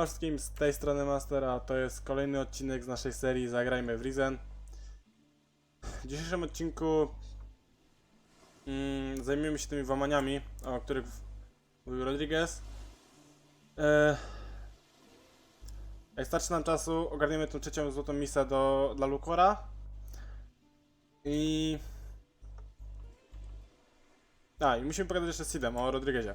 Wszystkim z tej strony Master, a to jest kolejny odcinek z naszej serii Zagrajmy W Risen. W dzisiejszym odcinku zajmiemy się tymi włamaniami, o których mówił Rodriguez. Jak starczy nam czasu, ogarniemy tę trzecią złotą misję dla Lukora. I musimy pogadać jeszcze z Sidem o Rodriguezie.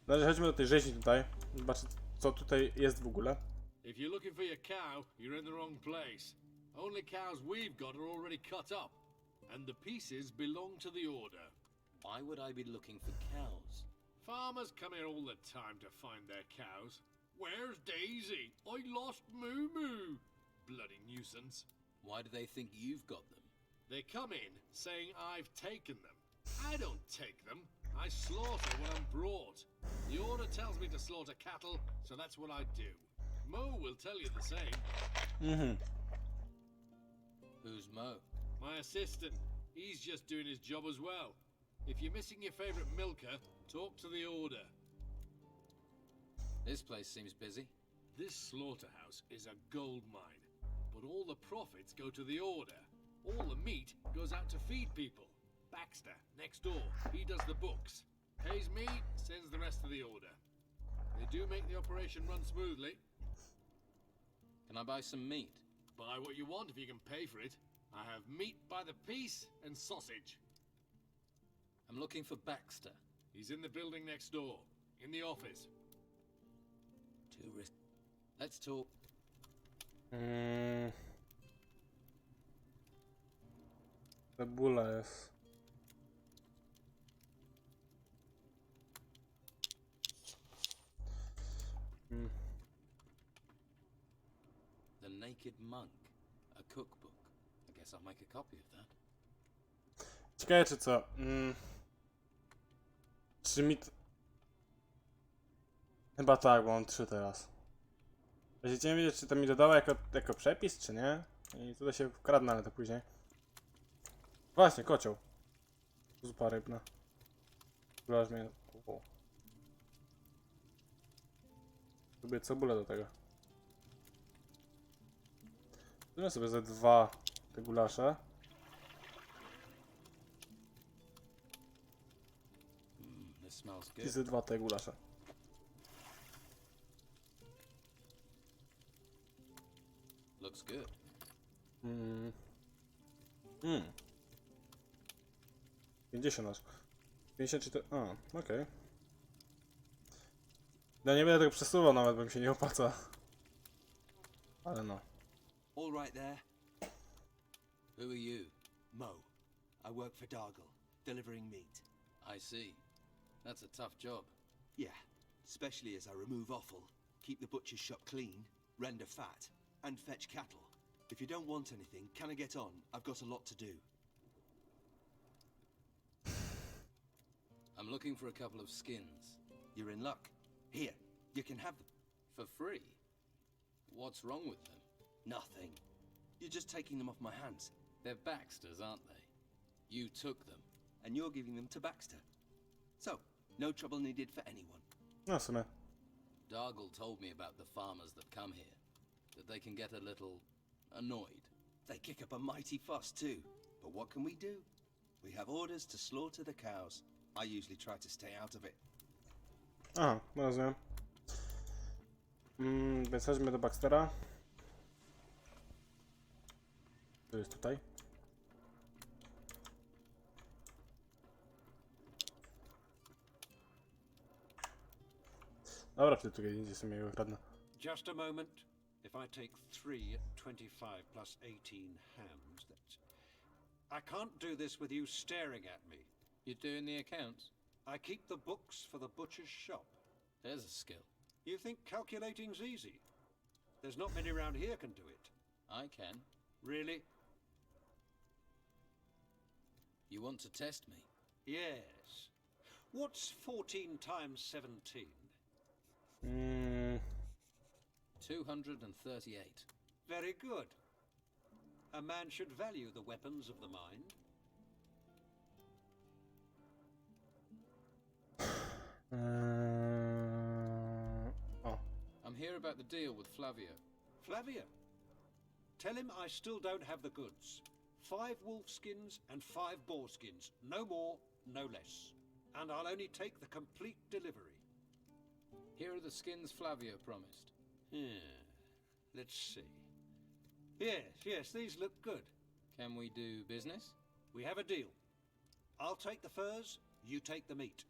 Na razie chodźmy do tej rzeźni tutaj, zobaczyć co tutaj jest w ogóle. If you're looking for your cow, you're in the wrong place. Only cows we've got are already cut up, and the pieces belong to the order. Why would I be looking for cows? Farmers come here all the time to find their cows. Where's Daisy? I lost Moo Moo. Bloody nuisance. Why do they think you've got them? They come in saying I've taken them. I don't take them. I slaughter what I'm brought. The order tells me to slaughter cattle, so that's what I do. Mo will tell you the same. Who's Mo? My assistant. He's just doing his job as well. If you're missing your favorite milker, talk to the order. This place seems busy. This slaughterhouse is a gold mine, but all the profits go to the order. All the meat goes out to feed people. Baxter, next door, he does the books. Pays me, sends the rest to the order. They do make the operation run smoothly. Can I buy some meat? Buy what you want if you can pay for it. I have meat by the piece and sausage. I'm looking for Baxter. He's in the building next door, in the office. Let's talk. Cebula jest. The Naked Monk. A cookbook. I guess I'll make a copy of that. Ciekawe czy co? Czy mi... Chyba tak, bo mam 3 teraz. Będziecie nie wiedzieć, czy to mi dodała jako przepis, czy nie. I tutaj się wkradnę, ale to później. Właśnie, kocioł. Zupa rybna. Zaraz mnie... Lubię cebulę do tego. Zrobię sobie ze 2 te gulasze. This smells I good. ze 2 te gulasze. Looks good. 50 aż. 54... okej. Ja nie będę tego przesuwał nawet, bo mi się nie opłaca. Ale no. All right there. Who are you? Mo. I work for Dargle, delivering meat. I see. That's a tough job. Yeah, especially as I remove offal, keep the butcher's shop clean, render fat, and fetch cattle. If you don't want anything, can I get on? I've got a lot to do. I'm looking for a couple of skins. You're in luck. Here, you can have them. For free? What's wrong with them? Nothing. You're just taking them off my hands, They're Baxter's, aren't they? You took them. and you're giving them to Baxter. So, no trouble needed for anyone. No w sumie. Dargle told me about the farmers that come here. That they can get a little annoyed. They kick up a mighty fuss too. But what can we do? We have orders to slaughter the cows. I usually try to stay out of it. Aha, rozumiem. Więc chodźmy do Baxtera. To jest tutaj. Dobra, wtedy tutaj idzie sobie jego kradnę. Just a moment. If I take 3 at 25 plus 18 hams, that's... I can't do this with you staring at me. You're doing the accounts? I keep the books for the butcher's shop. There's a skill. You think calculating's easy? There's not many around here can do it. I can. Really? You want to test me? Yes. What's 14 times 17? 238. Very good. A man should value the weapons of the mind. O, hear about the deal with Flavio? Flavio, tell him I still don't have the goods. 5 wolf skins and 5 boar skins. No more, no less. And I'll only take the complete delivery. Here are the skins Flavio promised. Yeah, let's see. Yes, these look good. Can we do business? We have a deal. I'll take the furs, you take the meat.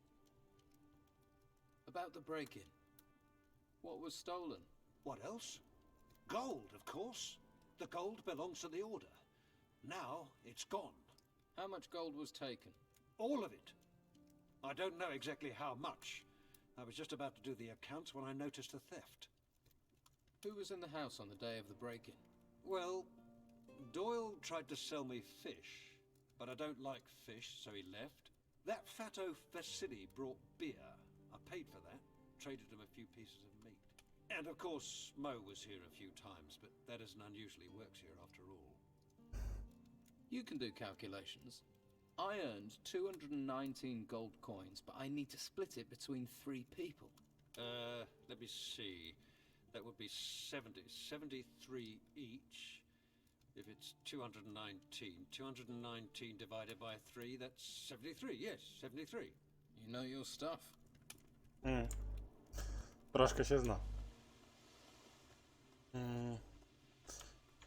About the break-in. What was stolen? What else? Gold, of course. The gold belongs to the Order. Now it's gone. How much gold was taken? All of it. I don't know exactly how much. I was just about to do the accounts when I noticed the theft. Who was in the house on the day of the break-in? Well, Doyle tried to sell me fish, but I don't like fish, so he left. That fatto Vasily brought beer. I paid for that, traded him a few pieces of meat. And of course, Mo was here a few times, but that isn't unusually works here after all. You can do calculations. I earned 219 gold coins, but I need to split it between 3 people. Let me see. That would be 73 each. If it's 219 divided by 3, that's 73, yes, 73. You know your stuff. Troszkę się zna.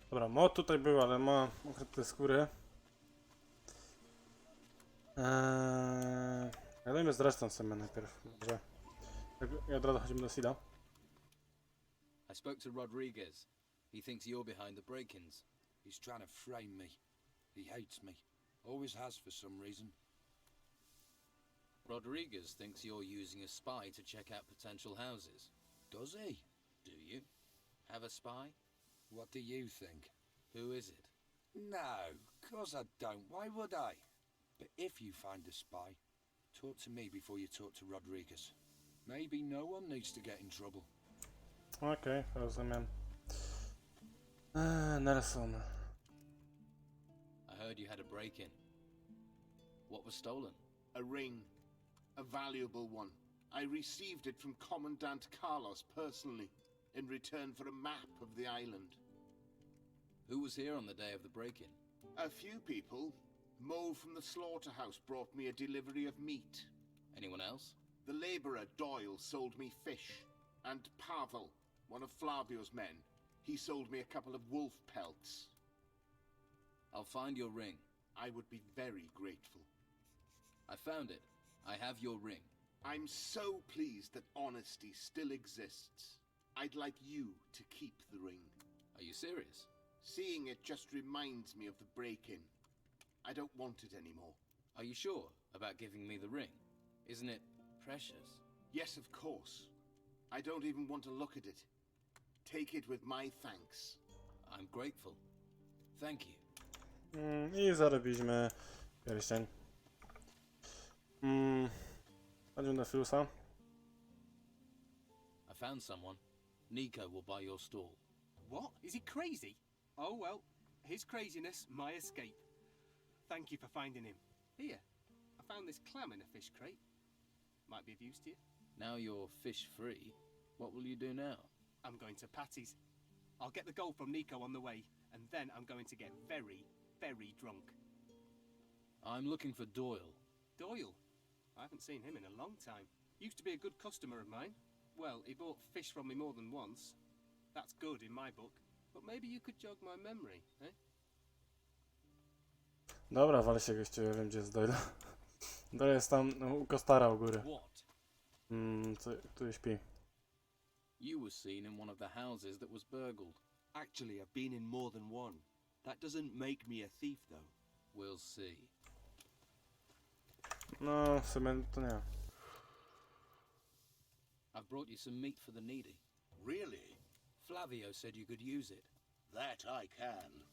Dobra, mod tutaj był, ale ma ukryte skóry. Gadajmy z resztą sobie najpierw. Dobrze. I od razu chodzimy do Sida. I spoke to Rodriguez. He thinks you're behind the break-ins. He's trying to frame me. He hates me. Always has for some reason. Rodriguez thinks you're using a spy to check out potential houses. Does he? Do you? Have a spy? What do you think? Who is it? No, 'cause I don't. Why would I? But if you find a spy, talk to me before you talk to Rodriguez. Maybe no one needs to get in trouble. Okej, rozumiem. Nelson. I heard you had a break-in. What was stolen? A ring. A valuable one. I received it from Commandant Carlos personally, in return for a map of the island. Who was here on the day of the break-in? A few people. Mo from the slaughterhouse brought me a delivery of meat. Anyone else? The labourer Doyle sold me fish. And Pavel, one of Flavio's men, he sold me a couple of wolf pelts. I'll find your ring. I would be very grateful. I found it. I have your ring. I'm so pleased that honesty still exists. I'd like you to keep the ring. Are you serious? Seeing it just reminds me of the break-in. I don't want it anymore. Are you sure about giving me the ring? Isn't it precious? Yes, of course. I don't even want to look at it. Take it with my thanks. I'm grateful. Thank you. I zarobiliśmy pierścień. Chodzimy do Fiusa. I found someone. Nico will buy your stall. What? Is he crazy? Oh well, his craziness, my escape. Thank you for finding him. Here, I found this clam in a fish crate. Might be of use to you. Now you're fish free, what will you do now? I'm going to Patty's. I'll get the gold from Nico on the way, and then I'm going to get very, very drunk. I'm looking for Doyle. Doyle? I haven't seen him in a long time. Used to be a good customer of mine. Well, he bought fish from me more than once. That's good in my book. But maybe you could jog my memory, eh? Dobra, wal się gościu, ja wiem gdzie jest Doyle. Doyle jest tam u Kostara u góry. What? Tu śpi. You were seen in one of the houses that was burgled. Actually, I've been in more than one. That doesn't make me a thief, though. We'll see. No, w sumie to nie. I've brought you some meat for the needy. Really? Flavio said you could use it. That I can.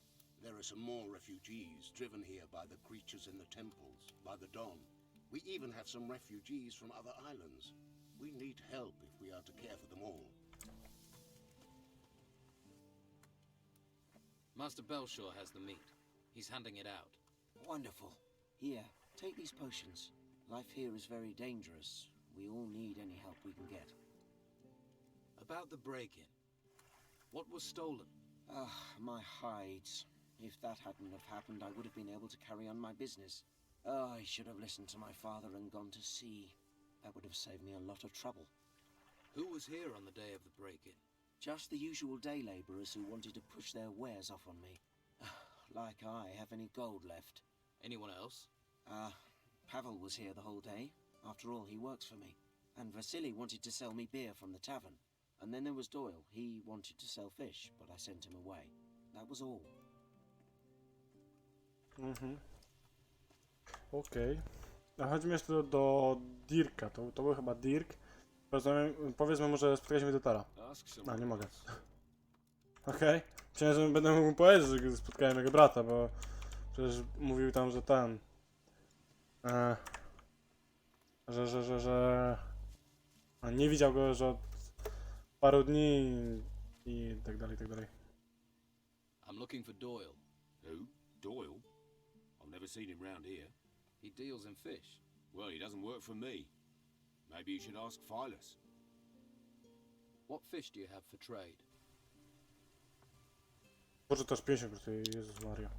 There are some more refugees driven here by the creatures in the temples, by the Don. We even have some refugees from other islands. We need help if we are to care for them all. Master Belshaw has the meat. He's handing it out. Wonderful. Here, take these potions. Life here is very dangerous. We all need any help we can get. About the break-in. What was stolen? My hides. If that hadn't have happened, I would have been able to carry on my business. Oh, I should have listened to my father and gone to sea. That would have saved me a lot of trouble. Who was here on the day of the break-in? Just the usual day labourers who wanted to push their wares off on me. Like I have any gold left. Anyone else? Pavel was here the whole day. After all, he works for me. And Vasily wanted to sell me beer from the tavern. And then there was Doyle. He wanted to sell fish, but I sent him away. That was all. Okej. A chodźmy jeszcze do Dirka. To był chyba Dirk. Powiedzmy mu, że spotkaliśmy Detara. A, nie mogę. Okej. Myślałem, że będę mógł mu powiedzieć, że spotkałem jego brata, bo przecież mówił tam, że ten... że... nie widział go, że od paru dni i tak dalej, i tak dalej. I'm looking for Doyle. Who? Doyle? I've never seen him round here. He deals in fish. Well, he doesn't work for me. Maybe you should ask Phyllis. What fish do you have for trade? Boże, to aż 50 kosztuje, Jezus Maria.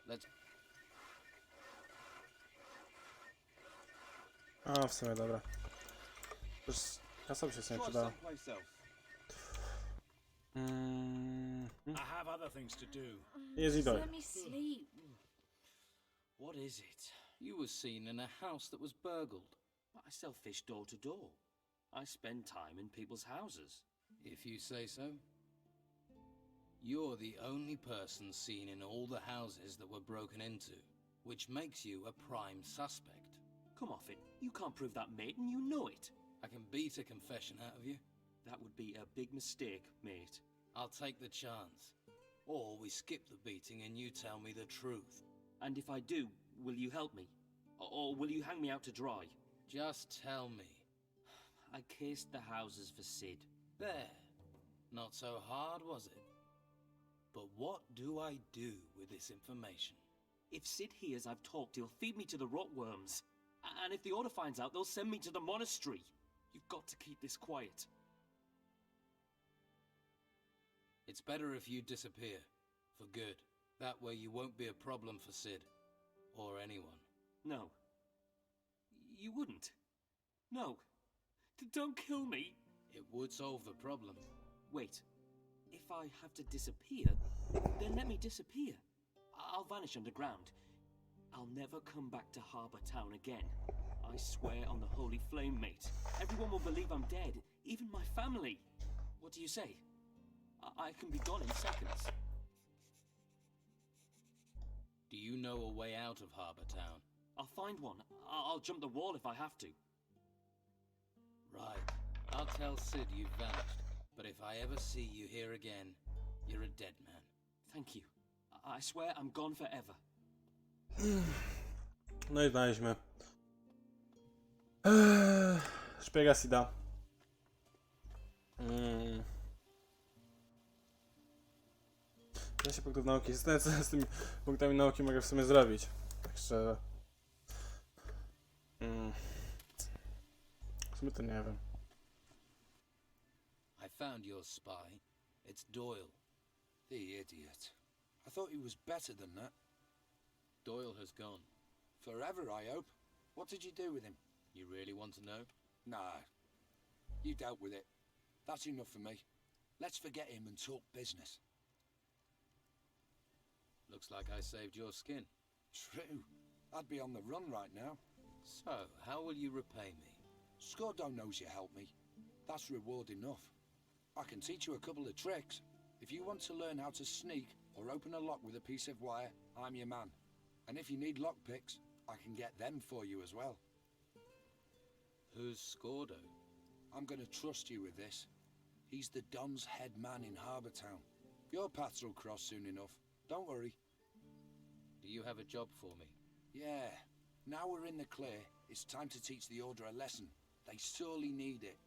Let's... A, w sumie, dobra. Też kasa by się w sumie przydała. I have other things to do. Jest i doj. Let me sleep. What is it? You were seen in a house that was burgled. I sell fish door to door. I spend time in people's houses. If you say so. You're the only person seen in all the houses that were broken into, which makes you a prime suspect. Come off it. You can't prove that, mate, and you know it. I can beat a confession out of you. That would be a big mistake, mate. I'll take the chance. Or we skip the beating and you tell me the truth. And if I do, will you help me? Or will you hang me out to dry? Just tell me. I cased the houses for Sid. There. Not so hard, was it? But what do I do with this information? If Sid hears I've talked, he'll feed me to the rotworms. And if the Order finds out, they'll send me to the monastery. You've got to keep this quiet. It's better if you disappear. For good. That way you won't be a problem for Sid. Or anyone. No. You wouldn't. No. Don't kill me. It would solve the problem. Wait. If I have to disappear, then let me disappear. I'll vanish underground. I'll never come back to Harbour Town again. I swear on the Holy Flame, mate. Everyone will believe I'm dead. Even my family. What do you say? I can be gone in seconds. Do you know a way out of Harbour Town? I'll find one. I'll jump the wall if I have to. Right. I'll tell Sid you've vanished. But if I ever see you here again, you're a dead man. Thank you. I swear I'm gone forever. No i znaleźliśmy szpiega Sida. Ja się punktów nauki. Zastanawiam się, co z tymi punktami nauki mogę w sumie zrobić. Tak szczerze. W sumie to nie wiem. I found your spy. It's Doyle. The idiot. I thought he was better than that. Doyle has gone. Forever, I hope. What did you do with him? You really want to know? Nah. You dealt with it. That's enough for me. Let's forget him and talk business. Looks like I saved your skin. True. I'd be on the run right now. So, how will you repay me? Scordo knows you helped me. That's reward enough. I can teach you a couple of tricks. If you want to learn how to sneak or open a lock with a piece of wire, I'm your man. And if you need lockpicks, I can get them for you as well. Who's Scordo? I'm gonna trust you with this. He's the Don's head man in Harbour Town. Your paths will cross soon enough. Don't worry. Do you have a job for me? Yeah. Now we're in the clear, it's time to teach the Order a lesson. They sorely need it.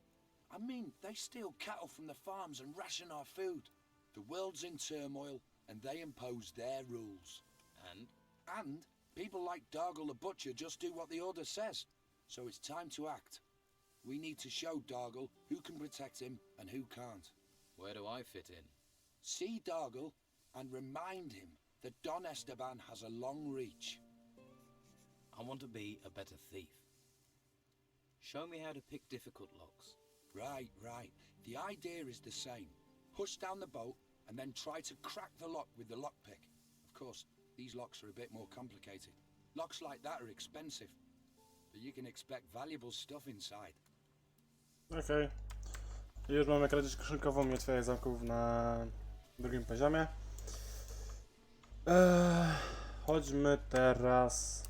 I mean, they steal cattle from the farms and ration our food. The world's in turmoil, and they impose their rules. And people like Dargle the Butcher just do what the order says. So it's time to act. We need to show Dargle who can protect him and who can't. Where do I fit in? See Dargle and remind him that Don Esteban has a long reach. I want to be a better thief. Show me how to pick difficult locks. Right. The idea is the same. Push down the bolt and then try to crack the lock with the lockpick. Of course, these locks are a bit more complicated. Locks like that are expensive, but you can expect valuable stuff inside. Okej. I już mamy kradzież kieszonkową i otwieranie zamków na drugim poziomie. Chodźmy teraz...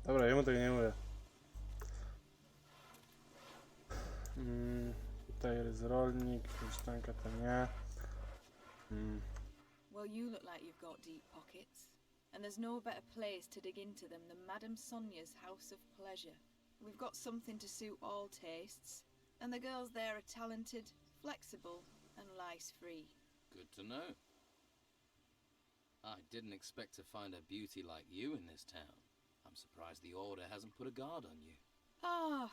Dobra, jemu tego nie mówię. Tutaj jest rolnik, mieszkanka to nie. Well, you look like you've got deep pockets. And there's no better place to dig into them than Madame Sonia's House of Pleasure. We've got something to suit all tastes. And the girls there are talented, flexible, and lice-free. Good to know. I didn't expect to find a beauty like you in this town. I'm surprised the Order hasn't put a guard on you. Ah,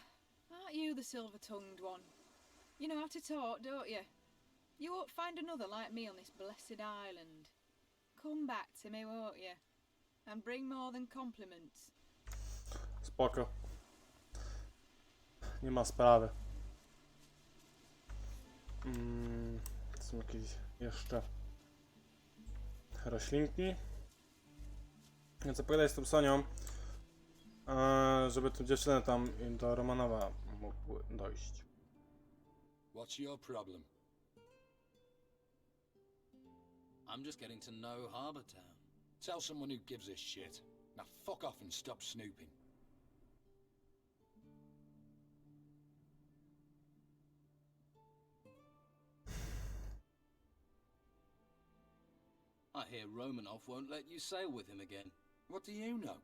aren't you the silver-tongued one? You know how to talk, don't you? You won't find another like me on this blessed island. Come back to me, won't you? And bring more than compliments. Spoko. Nie ma sprawy. Są jakieś jeszcze roślinki. No co pogadać z tą Sonią, żeby tę dziewczynę tam do Romanowa mógł dojść. What's your problem? I'm just getting to know Harbour Town. Tell someone who gives a shit. Now fuck off and stop snooping. I hear Romanov won't let you sail with him again. What do you know?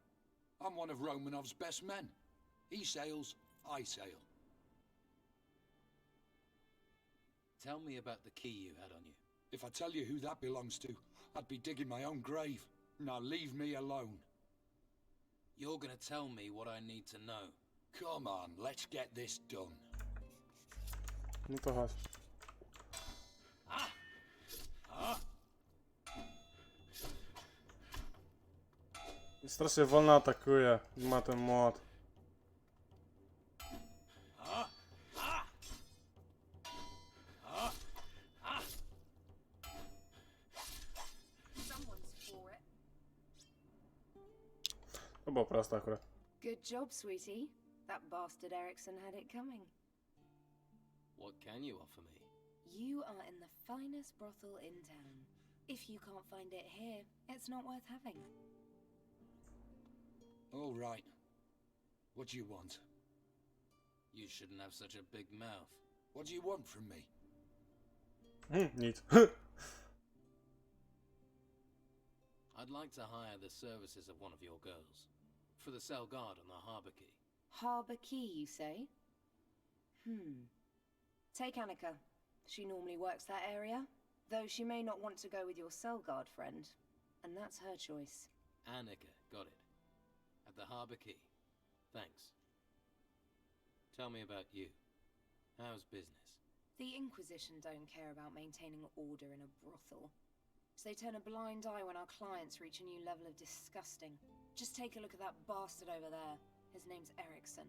I'm one of Romanov's best men. He sails, I sail. Tell me about the key you had on you. If I tell you who that belongs to, I'd be digging my own grave. Now leave me alone. You're gonna tell me what I need to know. Come on, let's get this done. No to chodź. Strasznie wolno atakuje. Ma ten młot. To było proste akurat. Good job, sweetie. That bastard Erickson had it coming. What can you offer me? You are in the finest brothel in town. If you can't find it here, it's not worth having. All right. What do you want? You shouldn't have such a big mouth. What do you want from me? Nic. I'd like to hire the services of one of your girls. For the cell guard on the harbour quay. Harbour Key, you say? Take Annika. She normally works that area, though she may not want to go with your cell guard friend. And that's her choice. Annika, got it. At the harbour quay. Thanks. Tell me about you. How's business? The Inquisition don't care about maintaining order in a brothel. So they turn a blind eye when our clients reach a new level of disgusting. Just take a look at that bastard over there. His name's Erickson.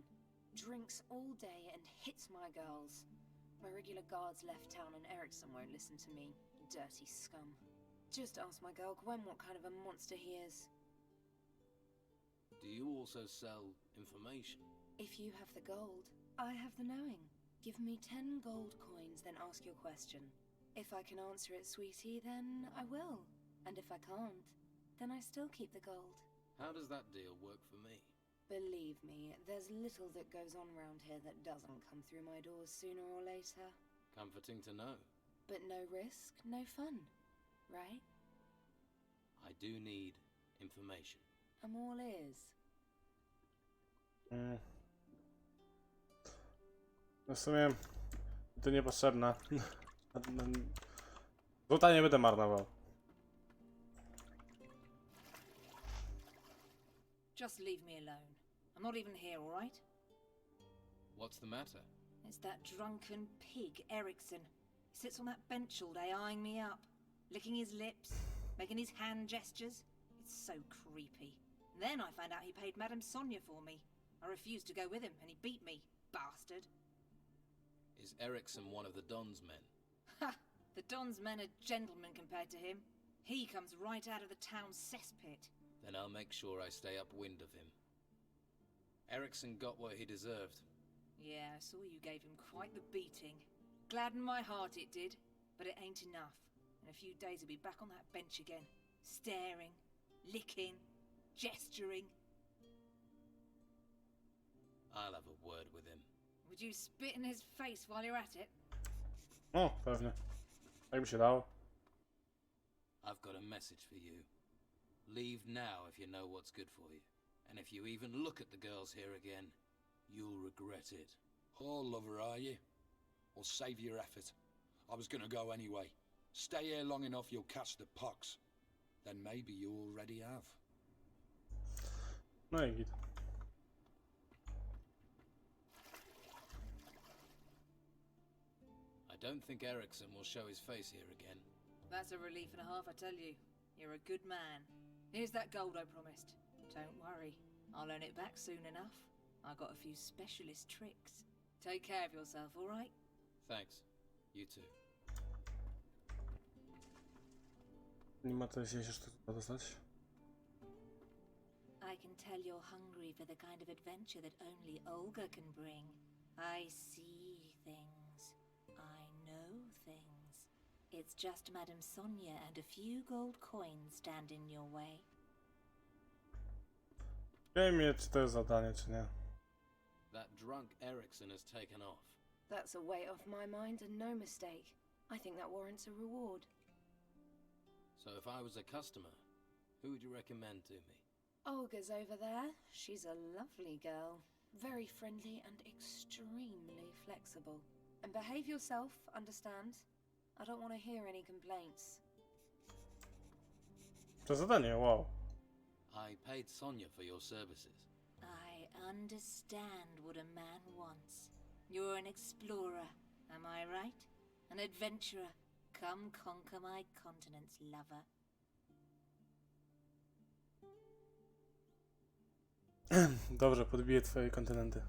Drinks all day and hits my girls. My regular guards left town and Erickson won't listen to me. Dirty scum. Just ask my girl Gwen what kind of a monster he is. Do you also sell information? If you have the gold, I have the knowing. Give me 10 gold coins, then ask your question. If I can answer it, sweetie, then I will. And if I can't, then I still keep the gold. How does that deal work for me? Believe me, there's little that goes on round here that doesn't come through my doors sooner or later. Comforting to know. But no risk, no fun, right? I do need information. I'm all ears. No w sumie to niepotrzebne. Złota nie będę marnował. Just leave me alone. I'm not even here, all right? What's the matter? It's that drunken pig, Ericsson. He sits on that bench all day eyeing me up, licking his lips, making his hand gestures. It's so creepy. And then I found out he paid Madame Sonia for me. I refused to go with him, and he beat me, bastard. Is Ericsson one of the Don's men? Ha! The Don's men are gentlemen compared to him. He comes right out of the town's cesspit. Then I'll make sure I stay upwind of him. Ericsson got what he deserved. Yeah, I saw you gave him quite the beating. Gladdened my heart it did, but it ain't enough. In a few days he'll be back on that bench again, staring, licking, gesturing. I'll have a word with him. Would you spit in his face while you're at it? O, pewnie. Tak by się dało. I've got a message for you. Leave now if you know what's good for you. And if you even look at the girls here again, you'll regret it. Oh, lover, are you? Well, save your effort. I was gonna go anyway. Stay here long enough, you'll catch the pox. Then maybe you already have. No i git. I don't think Ericsson will show his face here again. That's a relief and a half, I tell you. You're a good man. Here's that gold I promised. Don't worry, I'll earn it back soon enough. I got a few specialist tricks. Take care of yourself, all right? Thanks. You too. Nie ma to się jeszcze tu dostać. I can tell you're hungry for the kind of adventure that only Olga can bring. I see things. I know things. It's just Madame Sonia and a few gold coins stand in your way. Wiem mnie, czy to jest zadanie, czy nie. That drunk Ericsson has taken off. That's a weight off my mind and no mistake. I think that warrants a reward. So if I was a customer, who would you recommend to me? Olga's over there. She's a lovely girl. Very friendly and extremely flexible. And behave yourself, understand? I don't want to hear any complaints. To zadanie, wow. I paid Sonia for your services. I understand what a man wants. You're an explorer, am I right? An adventurer. Come conquer my continents, lover. Dobrze, podbiję twoje kontynenty.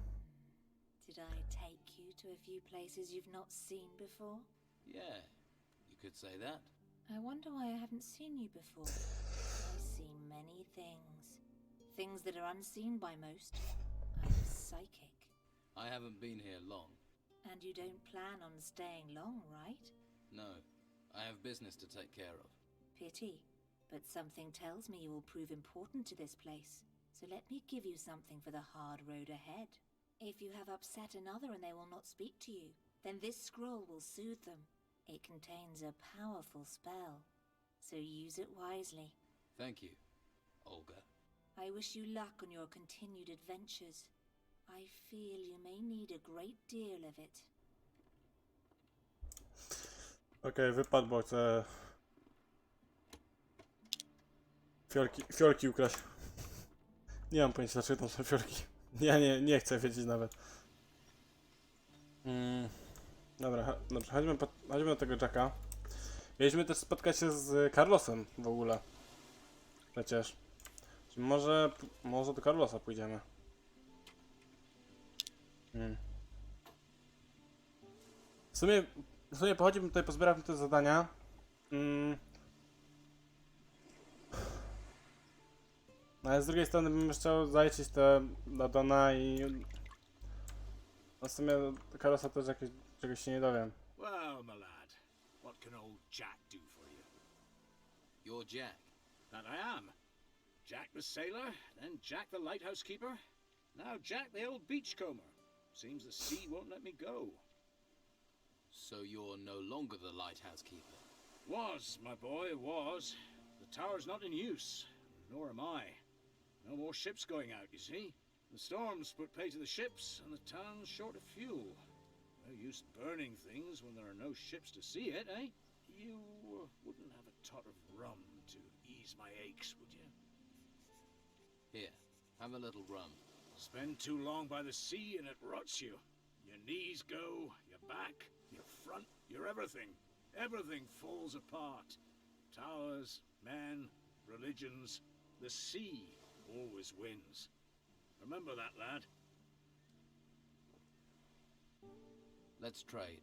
Did I take you to a few places you've not seen before? Yeah, you could say that. I wonder why I haven't seen you before. I see many things. Things that are unseen by most. I'm psychic. I haven't been here long. And you don't plan on staying long, right? No, I have business to take care of. Pity. But something tells me you will prove important to this place. So let me give you something for the hard road ahead. If you have upset another and they will not speak to you, then this scroll will soothe them. It contains a powerful spell. So use it wisely. Thank you, Olga. I wish you luck on your continued adventures. I feel you may need a great deal of it. Okej, wypadł, bo chcę... Fiolki ukraść. Nie mam pojęcia, dlaczego tam są fiolki. Ja nie chcę wiedzieć nawet. Dobra, dobrze, chodźmy do tego Jacka. Mieliśmy też spotkać się z Carlosem w ogóle. Przecież. Czyli może do Carlosa pójdziemy. W sumie pochodzimy tutaj, pozbieram te zadania. No ale z drugiej strony bym chciał zaliczyć te do Dona i... No w sumie do Carlosa też czegoś się nie dowiem. Well, my lad, what can old Jack do for you? You're Jack. That I am. Jack the sailor, then Jack the lighthouse keeper, now Jack the old beachcomber. Seems the sea won't let me go. So you're no longer the lighthouse keeper? Was, my boy, was. The tower's not in use, nor am I. No more ships going out, you see. The storms put pay to the ships, and the town's short of fuel. No use burning things when there are no ships to see it, eh? You wouldn't have a tot of rum to ease my aches, would you? Here, Have a little rum. Spend too long by the sea and it rots you. Your knees go, your back, your front, your everything. Everything falls apart. Towers, men, religions. The sea always wins. Remember that, lad. Let's trade.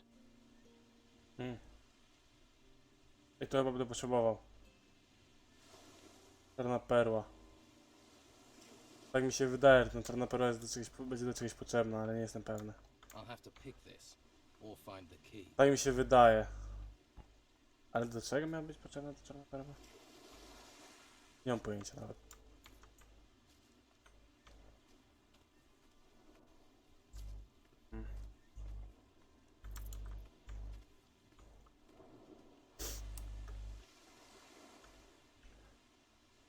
I to chyba będę potrzebował. Czarna perła. Tak mi się wydaje, że ta czarna perła jest do czegoś, będzie do czegoś potrzebna, ale nie jestem pewny. I'll have to pick this or find the key. Tak mi się wydaje. Ale do czego miała być potrzebna ta czarna perła? Nie mam pojęcia nawet.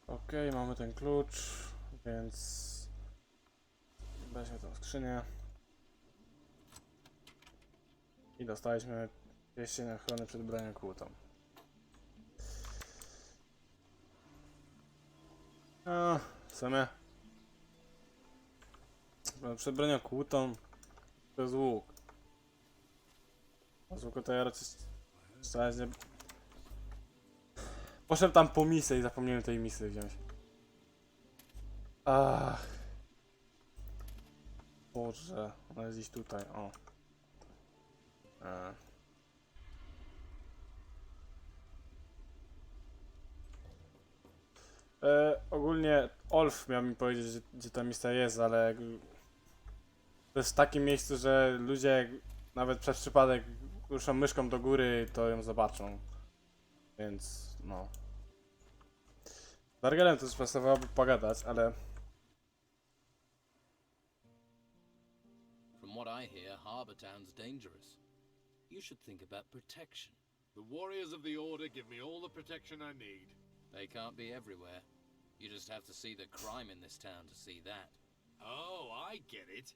Okej, mamy ten klucz, więc weźmy tą skrzynię. I dostaliśmy pierścień ochrony przed bronią kłutą. A, w sumie przed bronią kłutą to jest łuk. A z łuku to ja raczej nie... Poszedłem tam po misję i zapomniałem tej misji wziąć. Ach. Boże, ona jest gdzieś tutaj, o. Ogólnie Olf miał mi powiedzieć, gdzie ta misja jest, ale to jest w takim miejscu, że ludzie nawet przez przypadek ruszą myszką do góry, to ją zobaczą. Więc no. Z Dargelem to już pasowałoby pogadać, ale... From what I hear, Harbour Town's dangerous. You should think about protection. The warriors of the Order give me all the protection I need. They can't be everywhere. You just have to see the crime in this town to see that. Oh, I get it.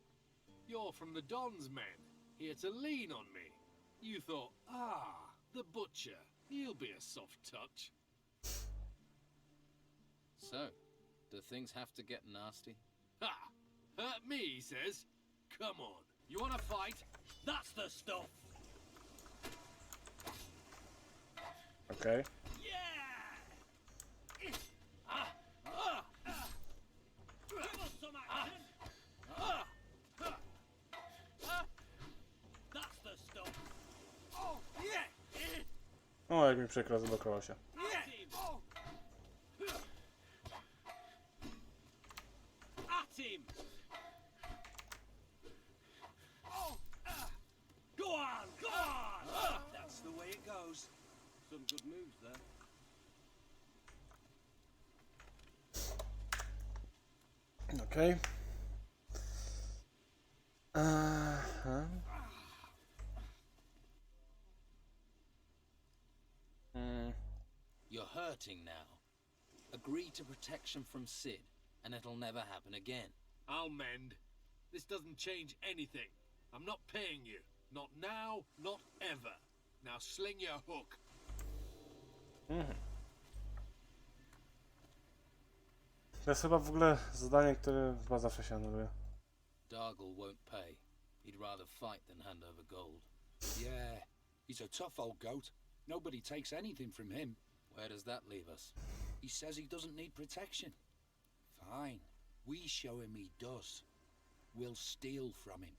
You're from the Don's men, here to lean on me. You thought, the butcher, he'll be a soft touch. So, do things have to get nasty? Ha! Hurt me, he says. Come on. You wanna fight? That's the stuff. Okej. O, jak mi przykro, zablokował się. That's the way it goes. Some good moves there. Okej. You're hurting now. Agree to protection from Sid, and it'll never happen again. I'll mend. This doesn't change anything. I'm not paying you. Not now, not ever. Now sling your hook. To jest chyba w ogóle zadanie, które chyba zawsze się anuluje. Dargle won't pay. He'd rather fight than hand over gold. Yeah, he's a tough old goat. Nobody takes anything from him. Where does that leave us? He says he doesn't need protection. Fine. We show him he does. We'll steal from him.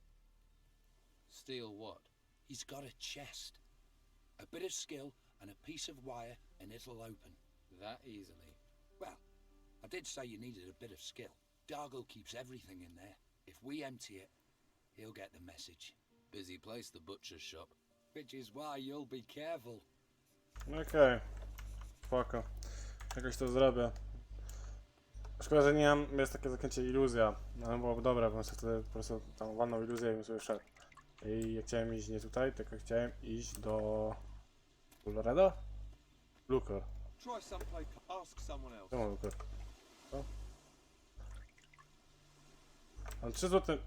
Steal what? He's got a chest. A bit of skill and a piece of wire and it'll open. That easily? Well, I did say you needed a bit of skill. Dargle keeps everything in there. If we empty it, he'll get the message. Busy place, the butcher's shop. Which is why you'll be careful. Okej. Spoko. Jakoś to zrobię. Szkoda, że nie mam, jest takie zaklęcie iluzja. No byłoby dobre, bo sobie wtedy po prostu tam walną iluzję i bym sobie wszedł. I jak chciałem iść nie tutaj, tylko chciałem iść do... Loredo? Luker. Try someplace. Ask someone else. Czemu Luker? Co? Mam 3 złote...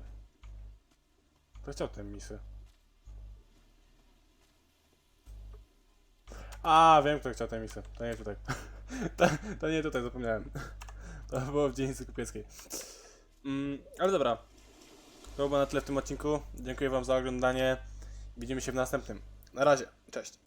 Kto chciał tę misję? A, wiem kto chciał tę misję. To nie tutaj. To nie tutaj, zapomniałem. To było w dzielnicy kupieckiej. Ale dobra. To było na tyle w tym odcinku. Dziękuję wam za oglądanie. Widzimy się w następnym. Na razie. Cześć.